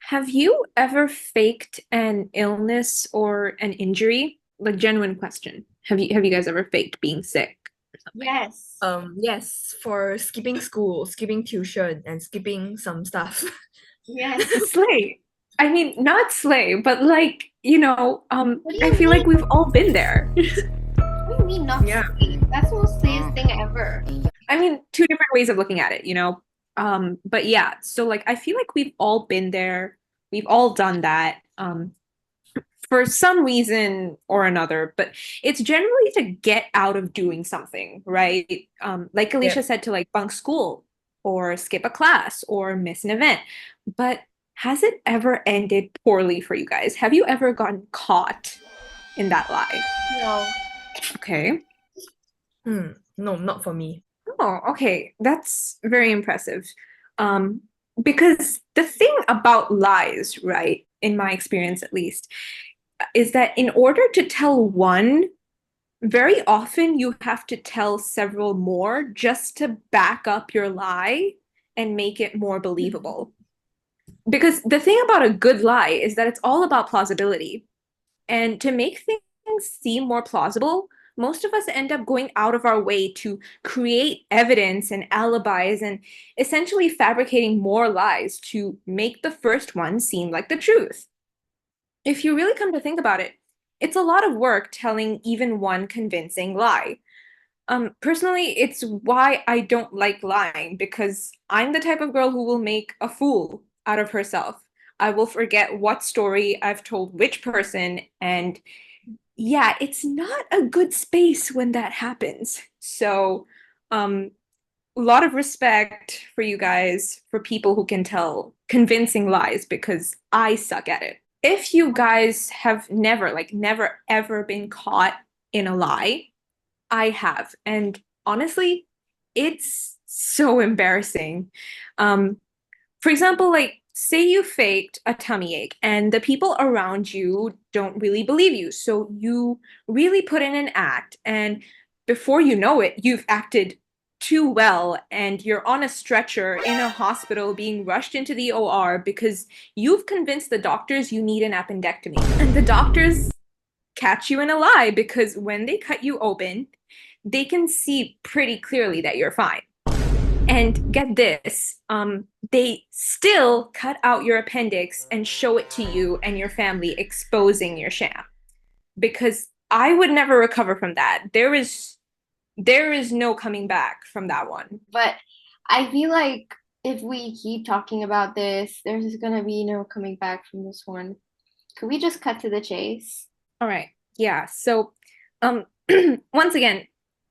Have you ever faked an illness or an injury? Like genuine question. Have you guys ever faked being sick or something? Yes. Yes, for skipping school, skipping tuition, and skipping some stuff. Yes. Slay. I mean, not slay, but like, What do I you feel like mean? we've all been there. What do you mean not Yeah. slave? That's the most slayest thing ever. I mean, two different ways of looking at it, you know? But yeah, so like I feel like we've all been there. We've all done that. For some reason or another, but it's generally to get out of doing something, right? Like Alicia Yep. said, to like bunk school or skip a class or miss an event. But has it ever ended poorly for you guys? Have you ever gotten caught in that lie? No. Okay. No, not for me. Oh, okay. That's very impressive. Um, because the thing about lies, right, in my experience at least, is that in order to tell one, very often you have to tell several more just to back up your lie and make it more believable. Because the thing about a good lie is that it's all about plausibility. And to make things seem more plausible, most of us end up going out of our way to create evidence and alibis and essentially fabricating more lies to make the first one seem like the truth. If you really come to think about it, it's a lot of work telling even one convincing lie. Personally, it's why I don't like lying because I'm the type of girl who will make a fool out of herself. I will forget what story I've told which person, and yeah, it's not a good space when that happens. So, um, a lot of respect for you guys, for people who can tell convincing lies because I suck at it. If you guys have never, like, never ever been caught in a lie, I have. And honestly, it's so embarrassing. Um, for example, like, say you faked a tummy ache and the people around you don't really believe you. So you really put in an act, and before you know it, you've acted too well and you're on a stretcher in a hospital being rushed into the OR because you've convinced the doctors you need an appendectomy. And the doctors catch you in a lie because when they cut you open, they can see pretty clearly that you're fine. And get this, they still cut out your appendix and show it to you and your family, exposing your sham. Because I would never recover from that. There is no coming back from that one. But I feel like if we keep talking about this, there's gonna be no coming back from this one. Could we just cut to the chase? All right. Yeah. So, um, once again,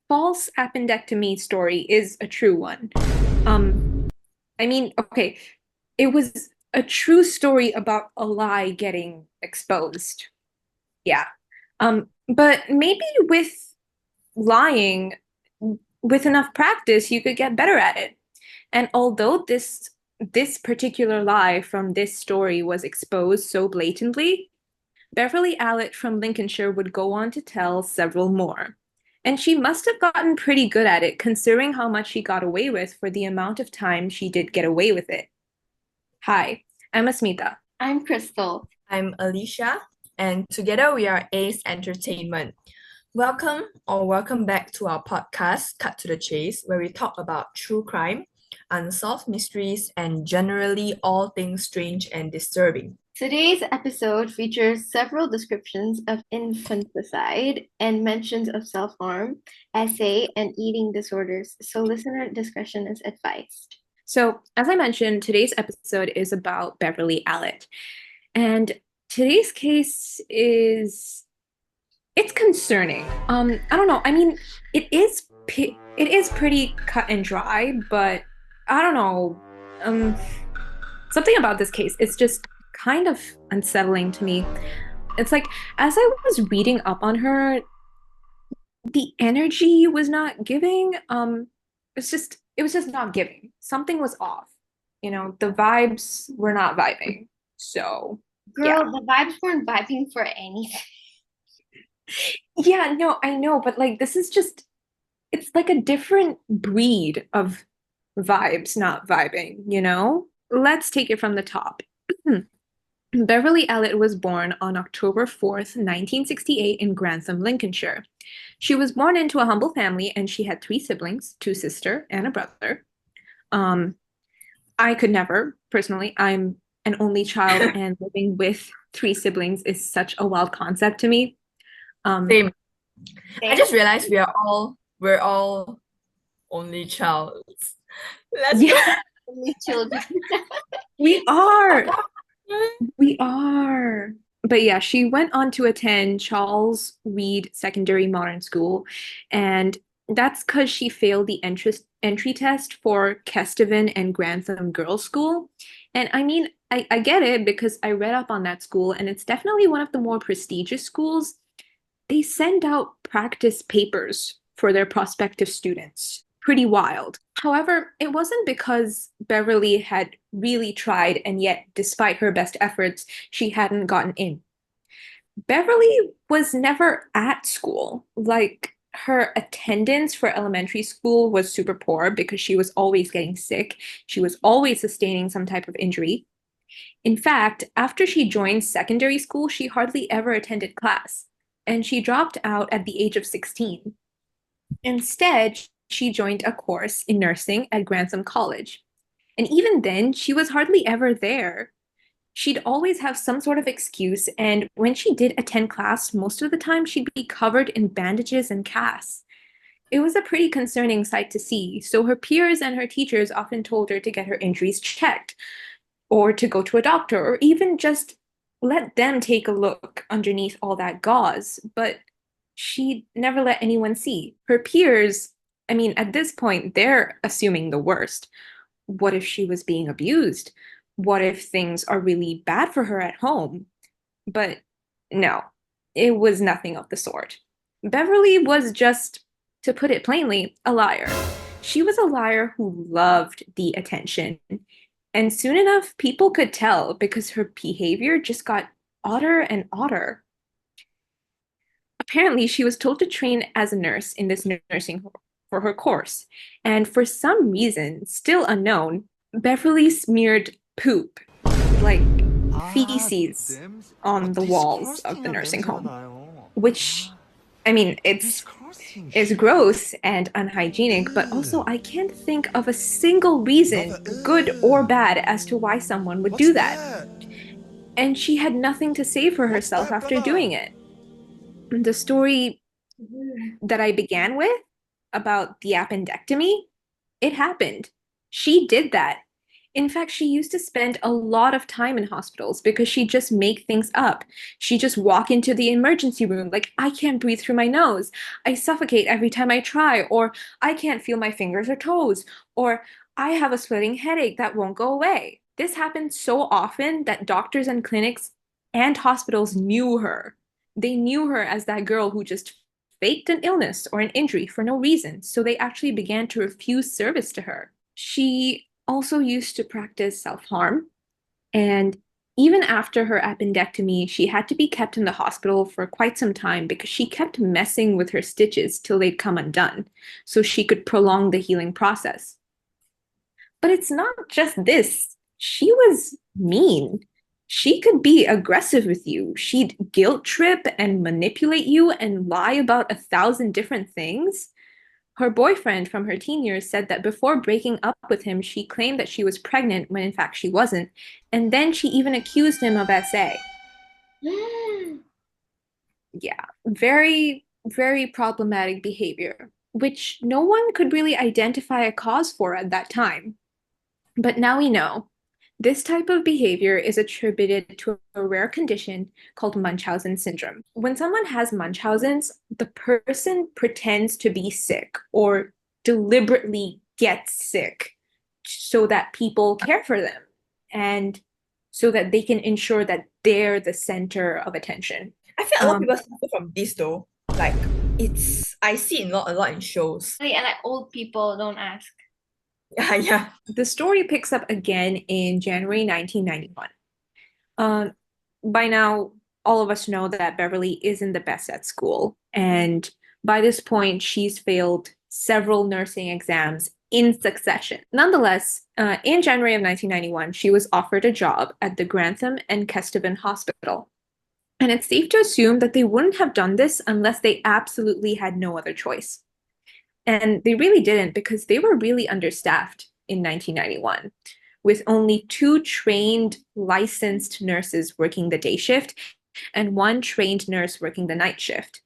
false appendectomy story is a true one. I mean, okay, it was a true story about a lie getting exposed. Yeah. But maybe with lying, with enough practice, you could get better at it. And although this particular lie from this story was exposed so blatantly, Beverley Allitt from Lincolnshire would go on to tell several more. And she must have gotten pretty good at it, considering how much she got away with for the amount of time she did get away with it. Hi, I'm Asmita. I'm Crystal. I'm Alicia, and together we are Ace Entertainment. Welcome back to our podcast, Cut to the Chase, where we talk about true crime, unsolved mysteries, and generally all things strange and disturbing. Today's episode features several descriptions of infanticide and mentions of self-harm, essay, and eating disorders, so listener discretion is advised. So, as I mentioned, today's episode is about Beverley Allitt. And today's case is it's concerning. I don't know. I mean, it is pretty cut and dry, but I don't know. Um, something about this case, it's just kind of unsettling to me. It's like as I was reading up on her, the energy was not giving. It was just not giving. Something was off. The vibes were not vibing. So, yeah. Girl, the vibes weren't vibing for anything. Yeah, no, I know, but like this is just it's like a different breed of vibes not vibing, you know? Let's take it from the top. Beverley Allitt was born on October 4th, 1968 in Grantham, Lincolnshire. She was born into a humble family and she had three siblings, two sisters and a brother. Um, I could never, personally. I'm an only child and living with three siblings is such a wild concept to me. Same. I Same. just realized we're all only child. Let's go. Yeah, Only children. we are. We are. But yeah, she went on to attend Charles Reed Secondary Modern School, and that's because she failed the entry test for Kesteven and Grantham Girls' School. And I mean, I get it because I read up on that school, and it's definitely one of the more prestigious schools. They send out practice papers for their prospective students. Pretty wild. However, it wasn't because Beverly had really tried and yet, despite her best efforts, she hadn't gotten in. Beverly was never at school. Like, her attendance for elementary school was super poor because she was always getting sick. She was always sustaining some type of injury. In fact, after she joined secondary school, she hardly ever attended class, and she dropped out at the age of 16. Instead, she joined a course in nursing at Grantham College. And even then, she was hardly ever there. She'd always have some sort of excuse, and when she did attend class, most of the time she'd be covered in bandages and casts. It was a pretty concerning sight to see, so her peers and her teachers often told her to get her injuries checked, or to go to a doctor, or even just let them take a look underneath all that gauze. But she never let anyone see. Her peers, I mean, at this point, they're assuming the worst. What if she was being abused? What if things are really bad for her at home? But no, it was nothing of the sort. Beverly was just, to put it plainly, a liar. She was a liar who loved the attention. And soon enough, people could tell because her behavior just got odder and odder. Apparently, she was told to train as a nurse in this nursing home for her course. And for some reason, still unknown, Beverly smeared poop, like feces, on the walls of the nursing home, which, I mean, it's gross and unhygienic, but also I can't think of a single reason, good or bad, as to why someone would do that. And she had nothing to say for herself after doing it. The story that I began with about the appendectomy, it happened. She did that. In fact, she used to spend a lot of time in hospitals because she'd just make things up. She'd just walk into the emergency room like, I can't breathe through my nose. I suffocate every time I try, or I can't feel my fingers or toes, or I have a splitting headache that won't go away. This happened so often that doctors and clinics and hospitals knew her. They knew her as that girl who just faked an illness or an injury for no reason, so they actually began to refuse service to her. She also used to practice self-harm, and even after her appendectomy, she had to be kept in the hospital for quite some time because she kept messing with her stitches till they'd come undone, so she could prolong the healing process. But it's not just this. She was mean. She could be aggressive with you. She'd guilt trip and manipulate you and lie about 1,000 different things. Her boyfriend from her teen years said that before breaking up with him, she claimed that she was pregnant when in fact she wasn't. And then she even accused him of SA. Yeah, very, very problematic behavior, which no one could really identify a cause for at that time. But now we know. This type of behavior is attributed to a rare condition called Munchausen syndrome. When someone has Munchausen's, the person pretends to be sick or deliberately gets sick so that people care for them and so that they can ensure that they're the center of attention. I feel a lot of people suffer from this though. Like I see it a lot in shows. And like old people, don't ask. Yeah. The story picks up again in January 1991. By now, all of us know that Beverly isn't the best at school. And by this point, she's failed several nursing exams in succession. Nonetheless, in January of 1991, she was offered a job at the Grantham and Kesteven Hospital. And it's safe to assume that they wouldn't have done this unless they absolutely had no other choice. And they really didn't, because they were really understaffed in 1991, with only 2 trained licensed nurses working the day shift and 1 trained nurse working the night shift.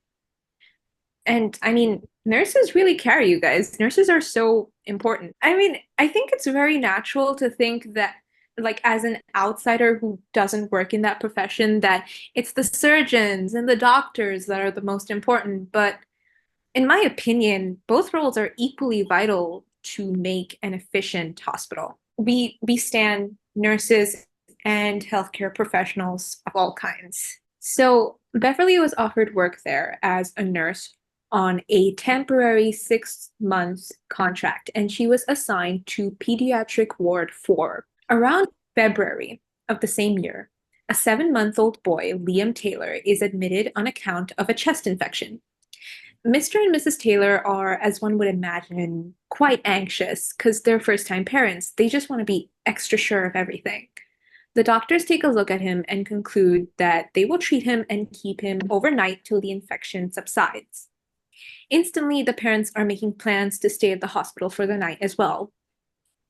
And I mean, nurses really carry, you guys. Nurses are so important. I mean, I think it's very natural to think that, like, as an outsider who doesn't work in that profession, that it's the surgeons and the doctors that are the most important. But in my opinion, both roles are equally vital to make an efficient hospital. We stand nurses and healthcare professionals of all kinds. So Beverly was offered work there as a nurse on a temporary 6-month contract, and she was assigned to Pediatric Ward 4. Around February of the same year, a 7-month-old boy, Liam Taylor, is admitted on account of a chest infection. Mr. and Mrs. Taylor are, as one would imagine, quite anxious because they're first-time parents. They just want to be extra sure of everything. The doctors take a look at him and conclude that they will treat him and keep him overnight till the infection subsides. Instantly, the parents are making plans to stay at the hospital for the night as well.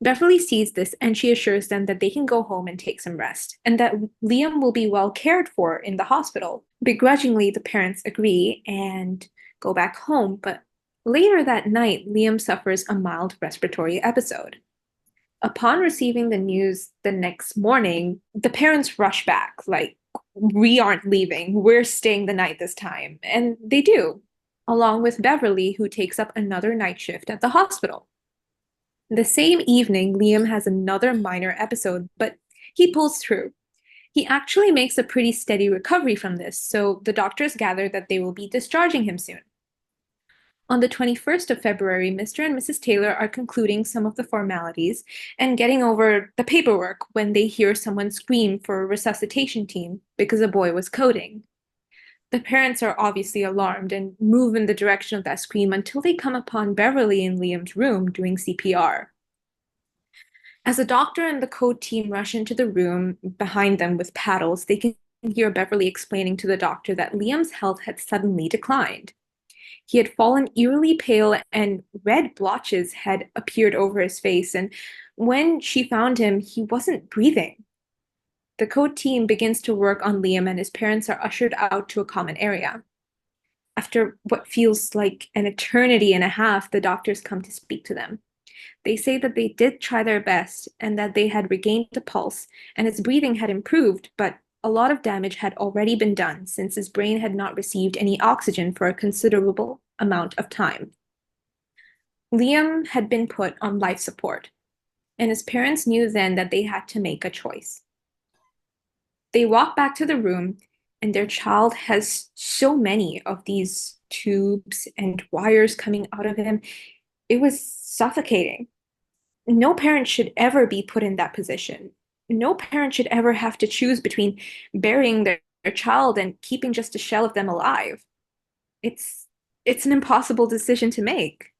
Beverly sees this and she assures them that they can go home and take some rest, and that Liam will be well cared for in the hospital. Begrudgingly, the parents agree and go back home, but later that night, Liam suffers a mild respiratory episode. Upon receiving the news the next morning, the parents rush back, like, we aren't leaving, we're staying the night this time. And they do, along with Beverly, who takes up another night shift at the hospital. The same evening, Liam has another minor episode, but he pulls through. He actually makes a pretty steady recovery from this, so the doctors gather that they will be discharging him soon. On the 21st of February, Mr. and Mrs. Taylor are concluding some of the formalities and getting over the paperwork when they hear someone scream for a resuscitation team because a boy was coding. The parents are obviously alarmed and move in the direction of that scream until they come upon Beverly in Liam's room doing CPR. As the doctor and the code team rush into the room behind them with paddles, they can hear Beverly explaining to the doctor that Liam's health had suddenly declined. He had fallen eerily pale and red blotches had appeared over his face, and when she found him, he wasn't breathing. The code team begins to work on Liam and his parents are ushered out to a common area. After what feels like an eternity and a half, the doctors come to speak to them. They say that they did try their best and that they had regained a pulse and his breathing had improved, but a lot of damage had already been done since his brain had not received any oxygen for a considerable amount of time. Liam had been put on life support, and his parents knew then that they had to make a choice. They walk back to the room, and their child has so many of these tubes and wires coming out of him. It was suffocating. No parent should ever be put in that position. No parent should ever have to choose between burying their child and keeping just a shell of them alive. It's an impossible decision to make.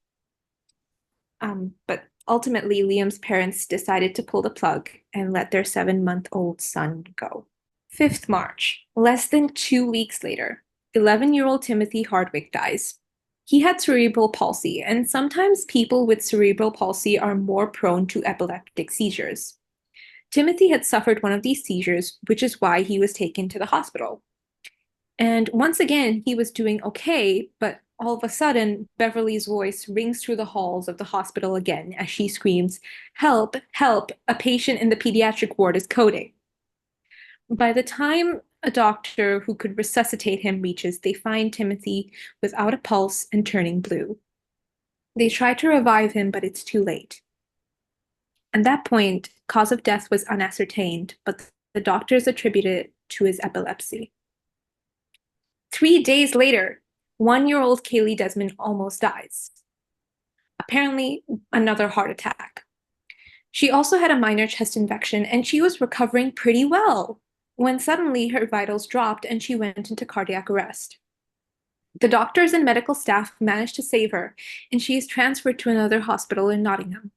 But ultimately, Liam's parents decided to pull the plug and let their 7-month-old son go. 5th March, less than 2 weeks later, 11-year-old Timothy Hardwick dies. He had cerebral palsy, and sometimes people with cerebral palsy are more prone to epileptic seizures. Timothy had suffered one of these seizures, which is why he was taken to the hospital. And once again, he was doing okay, but all of a sudden, Beverly's voice rings through the halls of the hospital again as she screams, "Help, help, a patient in the pediatric ward is coding." By the time a doctor who could resuscitate him reaches, they find Timothy without a pulse and turning blue. They try to revive him, but it's too late. At that point, cause of death was unascertained, but the doctors attributed it to his epilepsy. 3 days later, 1-year-old Kaylee Desmond almost dies. Apparently, another heart attack. She also had a minor chest infection, and she was recovering pretty well when suddenly her vitals dropped and she went into cardiac arrest. The doctors and medical staff manage to save her, and she is transferred to another hospital in Nottingham.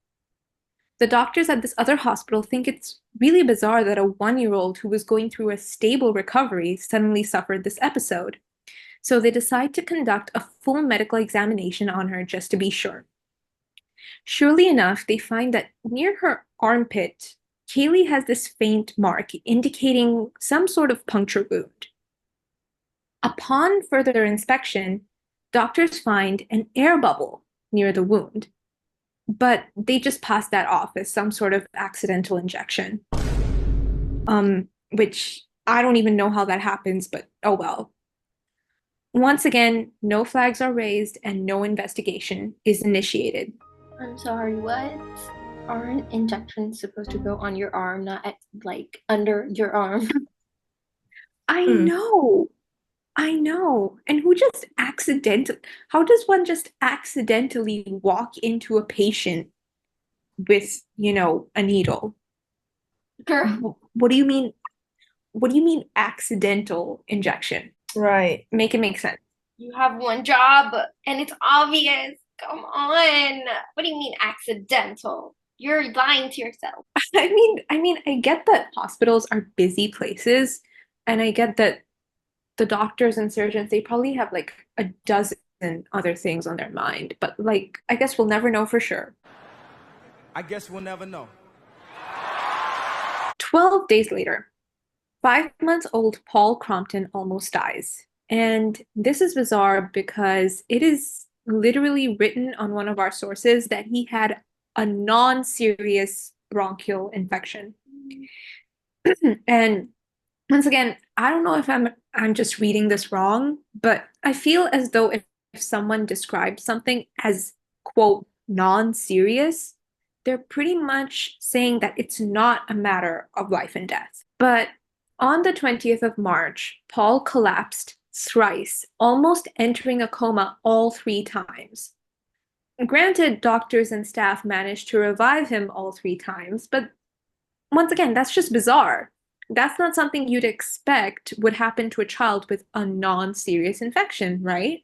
The doctors at this other hospital think it's really bizarre that a 1-year-old who was going through a stable recovery suddenly suffered this episode. So they decide to conduct a full medical examination on her just to be sure. Surely enough, they find that near her armpit, Kaylee has this faint mark indicating some sort of puncture wound. Upon further inspection, doctors find an air bubble near the wound, but they just pass that off as some sort of accidental injection. Which I don't even know how that happens, but oh well. Once again, no flags are raised and no investigation is initiated. I'm sorry, what? Aren't injections supposed to go on your arm, not at, like under your arm? I Mm. know. I know. And how does one just accidentally walk into a patient with, a needle? Girl, What do you mean? What do you mean accidental injection? Right. Make it make sense. you have one job and it's obvious. Come on. What do you mean accidental? You're lying to yourself. I get that hospitals are busy places, and I get that the doctors and surgeons, they probably have like a dozen other things on their mind, but like, I guess we'll never know for sure. I guess we'll never know. 12 days later, 5-month-old Paul Crompton almost dies. And this is bizarre because it is literally written on one of our sources that he had a non-serious bronchial infection. And once again, I don't know if I'm just reading this wrong, but I feel as though if someone describes something as, quote, non-serious, they're pretty much saying that it's not a matter of life and death. But on the 20th of March, Paul collapsed thrice, almost entering a coma all 3 times. Granted, doctors and staff managed to revive him all 3 times, but once again, that's just bizarre. That's not something you'd expect would happen to a child with a non-serious infection, right?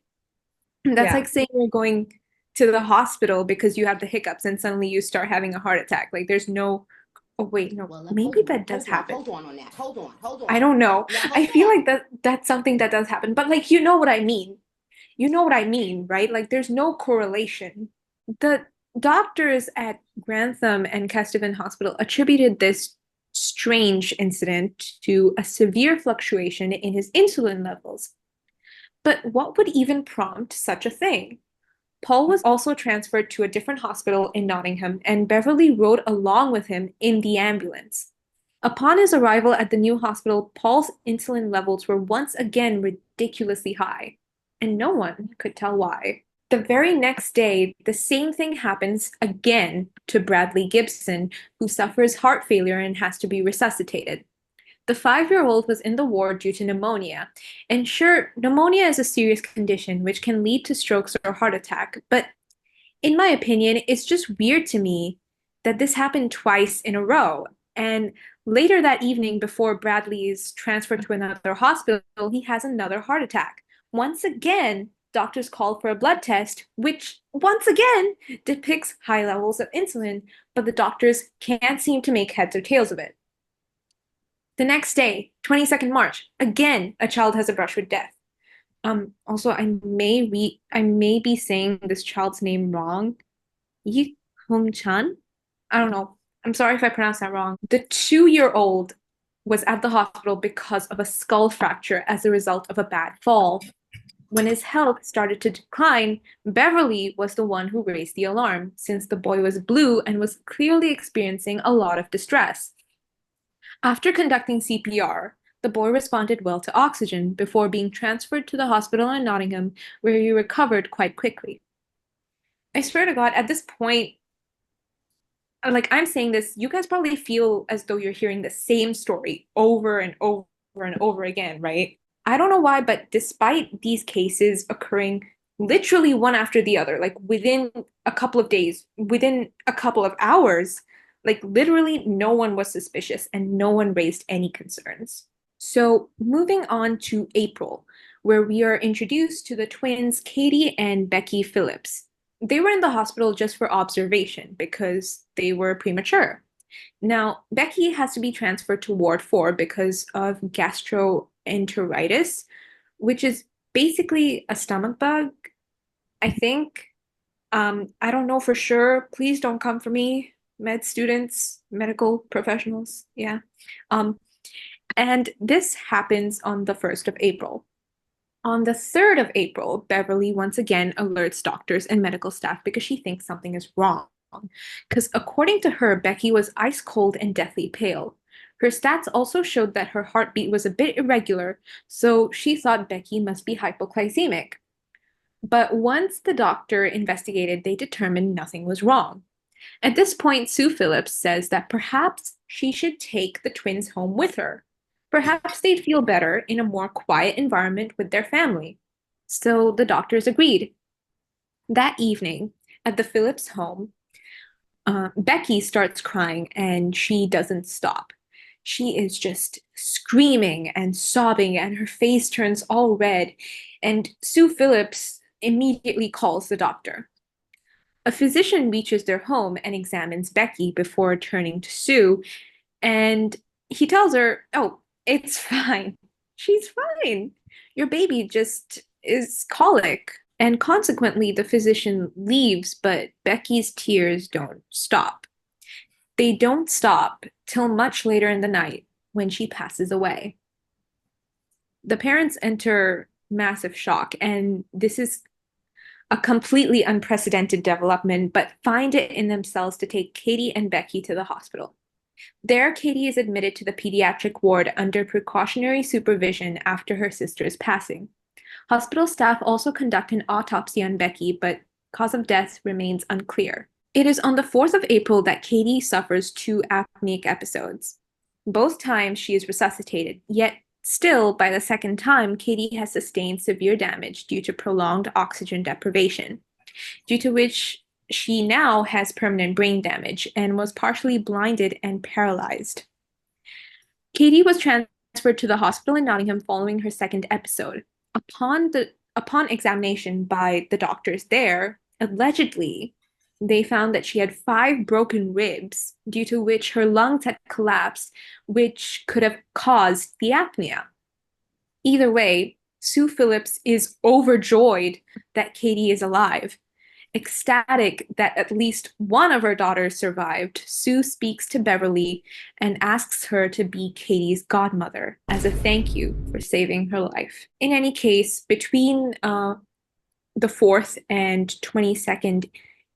That's Yeah. like saying you're going to the hospital because you have the hiccups and suddenly you start having a heart attack. Like there's no, oh wait, no, maybe that does happen. Hold on that. Hold on. I don't know. Now, hold I feel on. like that's something that does happen, but like you know what I mean. You know what I mean, right? Like there's no correlation. The doctors at Grantham and Kesteven Hospital attributed this strange incident to a severe fluctuation in his insulin levels. But what would even prompt such a thing? Paul was also transferred to a different hospital in Nottingham, and Beverley rode along with him in the ambulance. Upon his arrival at the new hospital, Paul's insulin levels were once again ridiculously high, and no one could tell why. The very next day, the same thing happens again to Bradley Gibson, who suffers heart failure and has to be resuscitated. The 5-year-old was in the ward due to pneumonia. And sure, pneumonia is a serious condition which can lead to strokes or heart attack, but in my opinion, it's just weird to me that this happened twice in a row. And later that evening, before Bradley is transferred to another hospital, he has another heart attack. Once again, doctors call for a blood test, which once again depicts high levels of insulin, but the doctors can't seem to make heads or tails of it. The next day, 22nd March, again, a child has a brush with death. Also, I may be saying this child's name wrong. Yi Hong Chan? I don't know. I'm sorry if I pronounced that wrong. The 2-year-old was at the hospital because of a skull fracture as a result of a bad fall. When his health started to decline, Beverley was the one who raised the alarm, since the boy was blue and was clearly experiencing a lot of distress. After conducting CPR, the boy responded well to oxygen before being transferred to the hospital in Nottingham, where he recovered quite quickly. I swear to God, at this point, like I'm saying this, you guys probably feel as though you're hearing the same story over and over and over again, right? I don't know why, but despite these cases occurring literally one after the other, like within a couple of days, within a couple of hours, like literally no one was suspicious and no one raised any concerns. So moving on to April, where we are introduced to the twins Katie and Becky Phillips. They were in the hospital just for observation because they were premature. Now, Becky has to be transferred to Ward 4 because of gastroenteritis, which is basically a stomach bug, I think. I don't know for sure. Please don't come for me, med students, medical professionals. Yeah. And this happens on the 1st of April. On the 3rd of April, Beverly once again alerts doctors and medical staff because she thinks something is wrong. Because according to her, Becky was ice cold and deathly pale. Her stats also showed that her heartbeat was a bit irregular, so she thought Becky must be hypoglycemic. But once the doctor investigated, they determined nothing was wrong. At this point, Sue Phillips says that perhaps she should take the twins home with her. Perhaps they'd feel better in a more quiet environment with their family. So the doctors agreed. That evening, at the Phillips home, Becky starts crying and she doesn't stop. She is just screaming and sobbing, and her face turns all red. And Sue Phillips immediately calls the doctor. A physician reaches their home and examines Becky before turning to Sue, and he tells her, "Oh, it's fine. She's fine. Your baby just is colic." And consequently, the physician leaves, but Becky's tears don't stop. They don't stop till much later in the night when she passes away. The parents enter massive shock, and this is a completely unprecedented development, but find it in themselves to take Katie and Becky to the hospital. There, Katie is admitted to the pediatric ward under precautionary supervision after her sister's passing. Hospital staff also conduct an autopsy on Becky, but cause of death remains unclear. It is on the 4th of April that Katie suffers 2 apneic episodes. Both times she is resuscitated, yet still, by the second time, Katie has sustained severe damage due to prolonged oxygen deprivation, due to which she now has permanent brain damage and was partially blinded and paralyzed. Katie was transferred to the hospital in Nottingham following her second episode. Upon examination by the doctors there, allegedly, they found that she had 5 broken ribs, due to which her lungs had collapsed, which could have caused the apnea. Either way, Sue Phillips is overjoyed that Katie is alive. Ecstatic that at least one of her daughters survived, Sue speaks to Beverly and asks her to be Katie's godmother as a thank you for saving her life. In any case, between the 4th and 22nd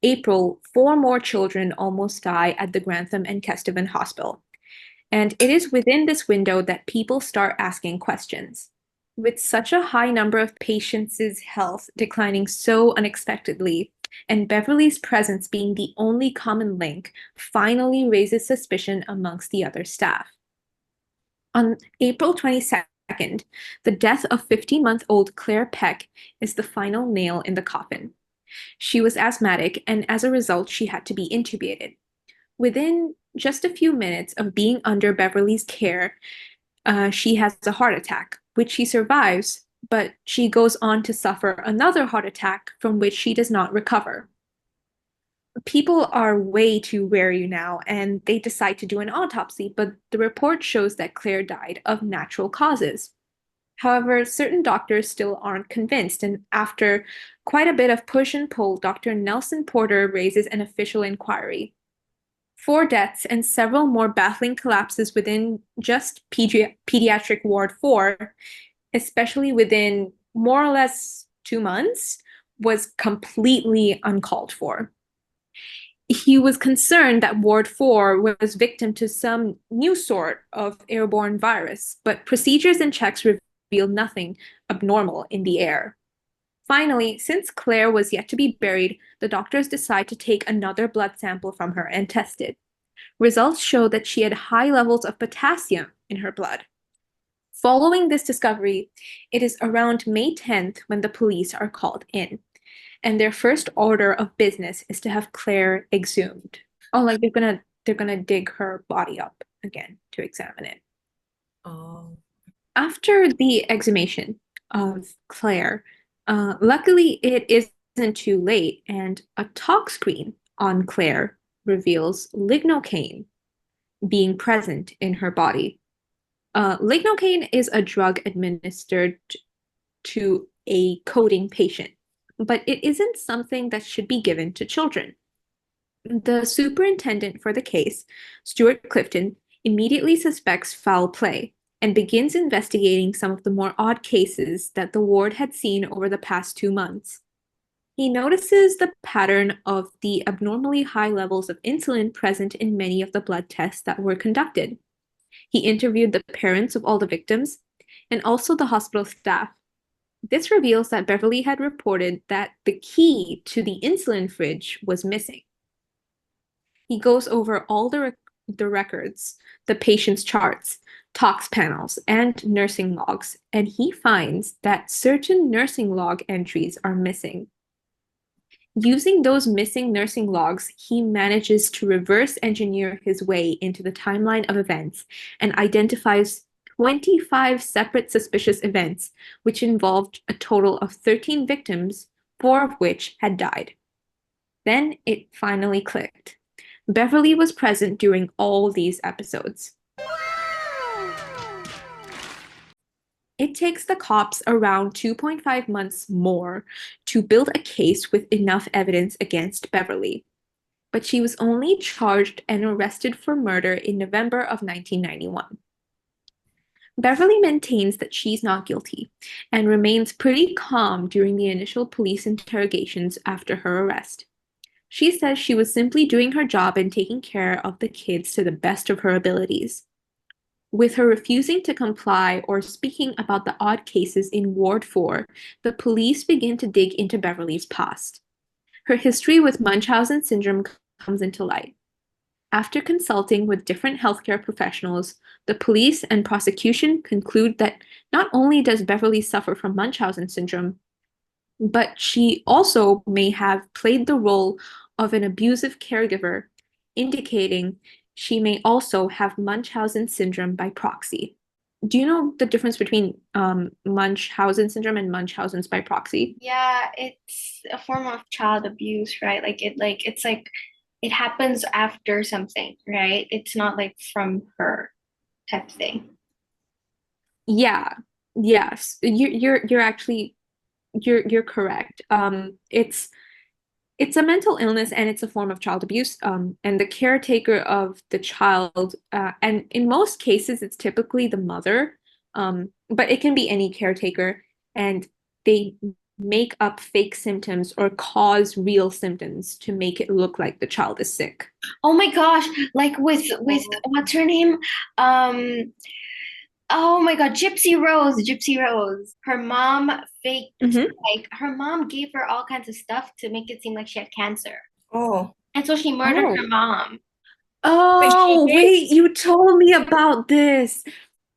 April, 4 more children almost die at the Grantham and Kesteven Hospital. And it is within this window that people start asking questions. With such a high number of patients' health declining so unexpectedly, and Beverly's presence being the only common link, finally raises suspicion amongst the other staff. On April 22nd, the death of 15-month-old Claire Peck is the final nail in the coffin. She was asthmatic, and as a result, she had to be intubated. Within just a few minutes of being under Beverly's care, she has a heart attack, which she survives, but she goes on to suffer another heart attack from which she does not recover. People are way too wary now, and they decide to do an autopsy, but the report shows that Claire died of natural causes. However, certain doctors still aren't convinced, and after quite a bit of push and pull, Dr. Nelson Porter raises an official inquiry. 4 deaths and several more baffling collapses within just pediatric ward 4, especially within more or less 2 months, was completely uncalled for. He was concerned that Ward 4 was victim to some new sort of airborne virus, but procedures and checks revealed nothing abnormal in the air. Finally, since Claire was yet to be buried, the doctors decide to take another blood sample from her and test it. Results show that she had high levels of potassium in her blood. Following this discovery, it is around May 10th when the police are called in, and their first order of business is to have Claire exhumed. Oh, like they're gonna dig her body up again to examine it. Oh. After the exhumation, of Claire. Luckily, it isn't too late, and a talk screen on Claire reveals lignocaine being present in her body. Lignocaine is a drug administered to a coding patient, but it isn't something that should be given to children. The superintendent for the case, Stuart Clifton, immediately suspects foul play and begins investigating some of the more odd cases that the ward had seen over the past 2 months. He notices the pattern of the abnormally high levels of insulin present in many of the blood tests that were conducted. He interviewed the parents of all the victims and also the hospital staff. This reveals that Beverley had reported that the key to the insulin fridge was missing. He goes over all the records, the patient's charts, tox panels, and nursing logs, and he finds that certain nursing log entries are missing. Using those missing nursing logs, he manages to reverse engineer his way into the timeline of events and identifies 25 separate suspicious events, which involved a total of 13 victims, 4 of which had died. Then it finally clicked. Beverley was present during all these episodes. It takes the cops around 2.5 months more to build a case with enough evidence against Beverley, but she was only charged and arrested for murder in November of 1991. Beverley maintains that she's not guilty and remains pretty calm during the initial police interrogations after her arrest. She says she was simply doing her job and taking care of the kids to the best of her abilities. With her refusing to comply or speaking about the odd cases in Ward 4, the police begin to dig into Beverley's past. Her history with Munchausen syndrome comes into light. After consulting with different healthcare professionals, the police and prosecution conclude that not only does Beverley suffer from Munchausen syndrome, but she also may have played the role of an abusive caregiver, indicating she may also have Munchausen syndrome by proxy. Do you know the difference between Munchausen syndrome and Munchausen's by proxy? Yeah, it's a form of child abuse, right? It's like it happens after something, right? It's not like from her type thing. Yeah, yes, you're actually you're correct. It's a mental illness and it's a form of child abuse. And the caretaker of the child, and in most cases, it's typically the mother, but it can be any caretaker, and they make up fake symptoms or cause real symptoms to make it look like the child is sick. Oh my gosh, like with what's her name? Oh my God, Gypsy Rose, Gypsy Rose. Her mom faked, like her mom gave her all kinds of stuff to make it seem like she had cancer. Oh, And so she murdered her mom. Oh, gave- wait, you told me about this.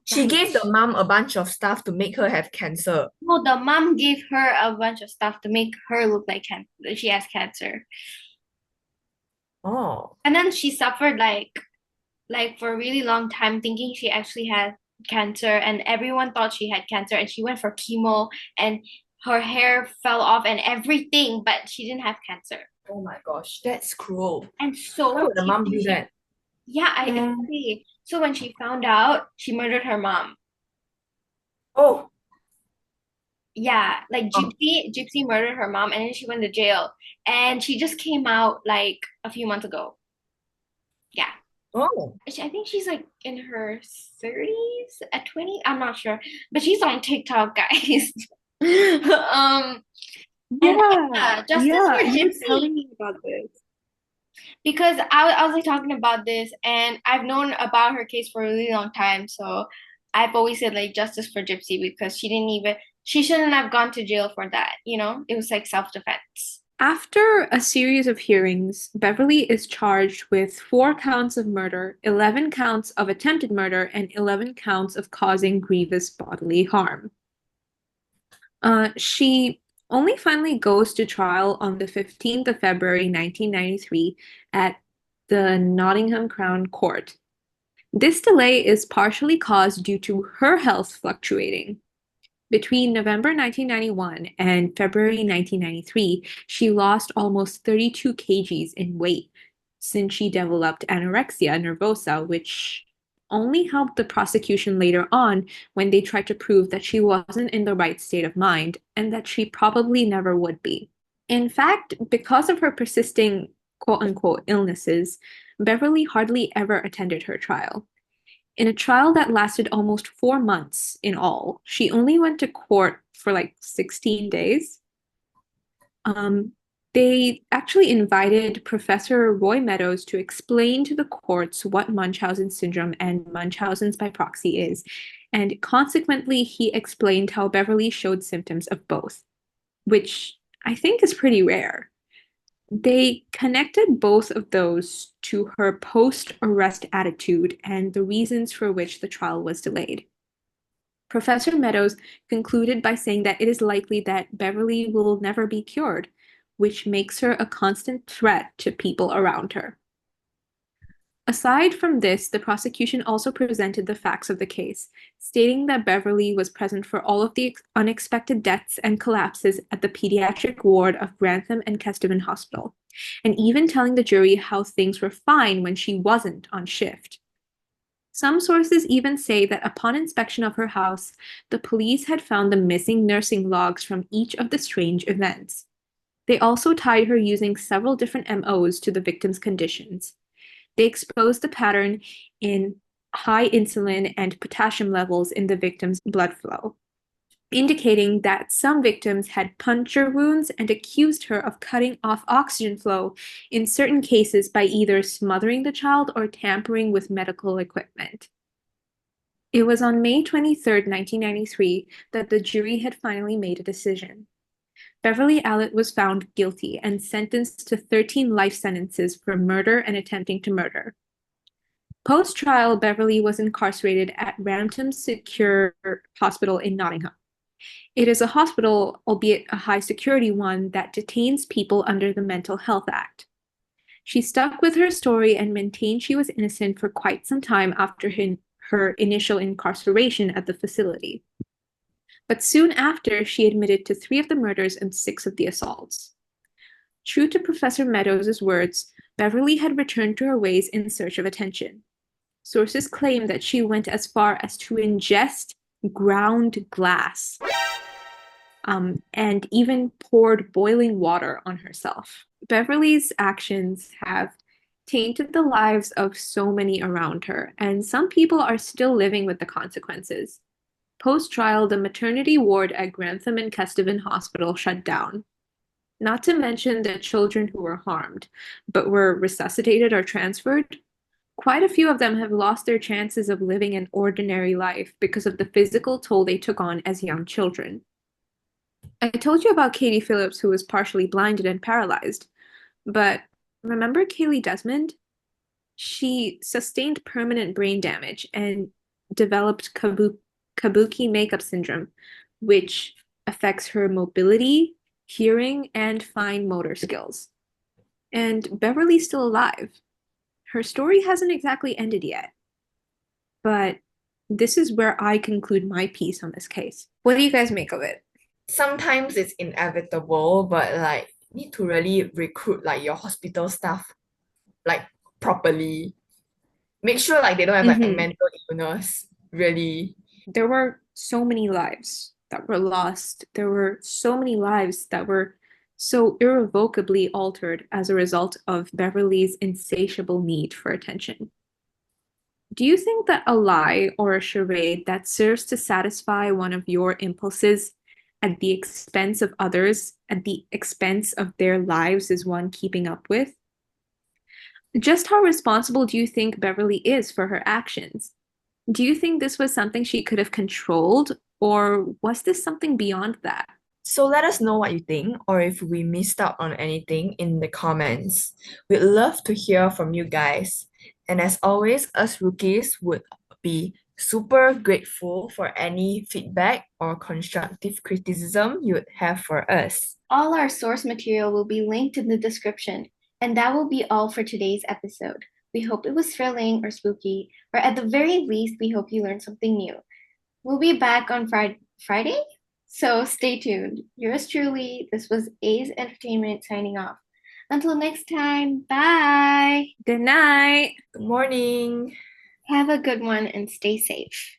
she gave the mom a bunch of stuff to make her have cancer. No, the mom gave her a bunch of stuff to make her look like she has cancer. Oh, And then she suffered like for a really long time thinking she actually had cancer, and everyone thought she had cancer, and she went for chemo and her hair fell off and everything, but she didn't have cancer. oh my gosh, that's cruel. And so Why would the mom do that? Yeah, I agree. So when she found out, she murdered her mom. Oh, Yeah, like Oh. Gypsy murdered her mom, and then she went to jail, and she just came out like a few months ago. Yeah. oh, I think she's like in her 30s, at 20, I'm not sure, but she's on TikTok, guys. And justice Yeah, for you were Gypsy, telling me about this. because I was like talking about this, and I've known about her case for a really long time, so I've always said like justice for Gypsy, because she shouldn't have gone to jail for that, it was like self-defense. After a series of hearings, Beverley is charged with 4 counts of murder, 11 counts of attempted murder, and 11 counts of causing grievous bodily harm. She only finally goes to trial on the 15th of February 1993 at the Nottingham Crown Court. This delay is partially caused due to her health fluctuating. Between November 1991 and February 1993, she lost almost 32 kgs in weight since she developed anorexia nervosa, which only helped the prosecution later on when they tried to prove that she wasn't in the right state of mind and that she probably never would be. In fact, because of her persisting quote unquote illnesses, Beverly hardly ever attended her trial. In a trial that lasted almost 4 months in all, she only went to court for like 16 days. They actually invited Professor Roy Meadows to explain to the courts what Munchausen syndrome and Munchausen's by proxy is, and consequently, he explained how Beverly showed symptoms of both, which I think is pretty rare. They connected both of those to her post-arrest attitude and the reasons for which the trial was delayed. Professor Meadows concluded by saying that it is likely that Beverly will never be cured, which makes her a constant threat to people around her. Aside from this, the prosecution also presented the facts of the case, stating that Beverly was present for all of the unexpected deaths and collapses at the pediatric ward of Grantham and Kesteven Hospital, and even telling the jury how things were fine when she wasn't on shift. Some sources even say that upon inspection of her house, the police had found the missing nursing logs from each of the strange events. They also tied her using several different MOs to the victim's conditions. They exposed the pattern in high insulin and potassium levels in the victim's blood flow, indicating that some victims had puncture wounds and accused her of cutting off oxygen flow in certain cases by either smothering the child or tampering with medical equipment. It was on May 23, 1993, that the jury had finally made a decision. Beverley Allitt was found guilty and sentenced to 13 life sentences for murder and attempting to murder. Post-trial, Beverly was incarcerated at Rampton Secure Hospital in Nottingham. It is a hospital, albeit a high-security one, that detains people under the Mental Health Act. She stuck with her story and maintained she was innocent for quite some time after her initial incarceration at the facility. But soon after, she admitted to 3 of the murders and 6 of the assaults. True to Professor Meadows' words, Beverly had returned to her ways in search of attention. Sources claim that she went as far as to ingest ground glass, and even poured boiling water on herself. Beverly's actions have tainted the lives of so many around her, and some people are still living with the consequences. Post-trial, the maternity ward at Grantham and Kesteven Hospital shut down. Not to mention the children who were harmed, but were resuscitated or transferred. Quite a few of them have lost their chances of living an ordinary life because of the physical toll they took on as young children. I told you about Katie Phillips, who was partially blinded and paralyzed, but remember Kaylee Desmond? She sustained permanent brain damage and developed kabuki makeup syndrome, which affects her mobility, hearing, and fine motor skills. And Beverly's still alive. Her story hasn't exactly ended yet. But this is where I conclude my piece on this case. What do you guys make of it? Sometimes it's inevitable, but like need to really recruit like your hospital staff like properly. Make sure like they don't have like a mental illness, really. There were so many lives that were lost. There were so many lives that were so irrevocably altered as a result of Beverly's insatiable need for attention. Do you think that a lie or a charade that serves to satisfy one of your impulses at the expense of others, at the expense of their lives, is one keeping up with? Just how responsible do you think Beverly is for her actions? Do you think this was something she could have controlled, or was this something beyond that? So let us know what you think, or if we missed out on anything in the comments. We'd love to hear from you guys. And as always, us rookies would be super grateful for any feedback or constructive criticism you would have for us. All our source material will be linked in the description. And that will be all for today's episode. We hope it was thrilling or spooky, or at the very least, we hope you learned something new. We'll be back on Friday? So stay tuned. Yours truly, this was A's Entertainment signing off. Until next time, bye. Good night. Good morning. Have a good one and stay safe.